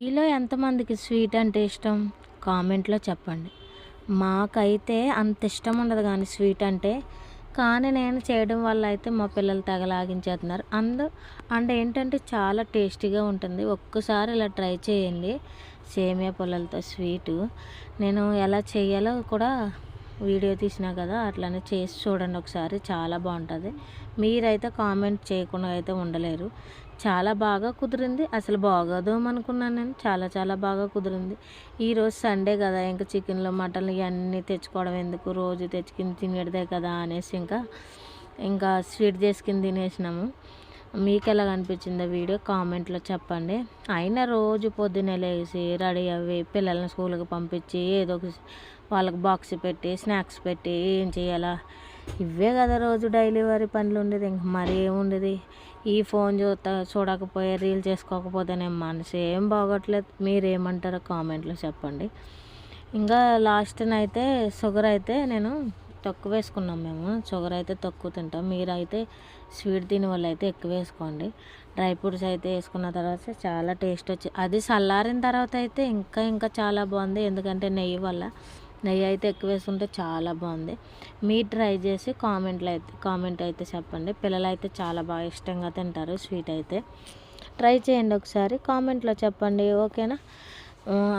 మీలో ఎంతమందికి స్వీట్ అంటే ఇష్టం? కామెంట్‌లో చెప్పండి. మాకైతే అంత ఇష్టం ఉండదు గానీ స్వీట్ అంటే. కానీ నేను చేయడం వల్ల అయితే మా పిల్లలు తెగ లాగించేస్తున్నారు. అండ్ ఏంటంటే చాలా టేస్టీగా ఉంటుంది. ఒక్కసారి ఇలా ట్రై చేయండి. సేమియా పుల్లలతో స్వీటు. నేను ఎలా చేయాలో కూడా వీడియో తీసినా కదా! అట్లనే చేసి చూడండి ఒకసారి. చాలా బావుంటది. మీరైతే కామెంట్ చేయకుండా అయితే ఉండలేరు. చాలా బాగా కుదిరింది. అసలు బాగోదేమనుకున్నాను నేను. చాలా చాలా బాగా కుదిరింది. ఈరోజు సండే కదా! ఇంక చికెన్‌లు, మటన్‌లు ఇయన్నీ తెచ్చుకోవడం ఎందుకు, రోజు తెచ్చుకొని తినేటిదే కదా అనేసి ఇంకా స్వీట్ చేసుకొని తినేసినాము. మీకెలాగ అనిపించిందో వీడియో కామెంట్‌లో చెప్పండి. అయినా రోజు పొద్దున్నే లేసి రెడీ అవ్వి పిల్లల్ని స్కూల్‌కి పంపించి ఏదో ఒక వాళ్ళకి బాక్స్ పెట్టి, స్నాక్స్ పెట్టి ఏం చేయాలా? ఇవే కదా రోజు డైలీ వారి పనులుండేది. ఇంక మరేముండేది. ఈ ఫోన్ చూడకపోయే, రీల్ చేసుకోకపోతే నేను మనసేం బాగోట్లేదు. మీరేమంటారో కామెంట్‌లో చెప్పండి. ఇంకా లాస్ట్‌నైతే షుగర్ అయితే నేను తక్కువ వేసుకున్నాం మేము. షుగర్ అయితే తక్కువ తింటాం. మీరైతే స్వీట్ తినే వాళ్ళైతే ఎక్కువ వేసుకోండి. డ్రై ఫ్రూట్స్ అయితే వేసుకున్న తర్వాత చాలా టేస్ట్ అది చల్లారిన తర్వాత అయితే ఇంకా చాలా బాగుంది. ఎందుకంటే నెయ్యి అయితే ఎక్కువ వేసుకుంటే చాలా బాగుంది. మీరు ట్రై చేసి కామెంట్ అయితే చెప్పండి. పిల్లలైతే చాలా బాగా ఇష్టంగా తింటారు స్వీట్ అయితే. ట్రై చేయండి ఒకసారి. కామెంట్లో చెప్పండి. ఓకేనా?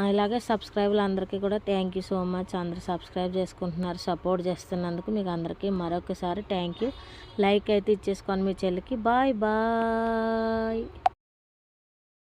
ఇలాగే సబ్స్క్రైబర్లు అందరికీ కూడా థ్యాంక్ యూ సో మచ్. అందరూ సబ్స్క్రైబ్ చేసుకుంటున్నారు, సపోర్ట్ చేస్తున్నందుకు మీకు అందరికీ మరొకసారి థ్యాంక్ యూ. లైక్ అయితే ఇచ్చేసుకోండి మీ చెల్లికి. Bye bye.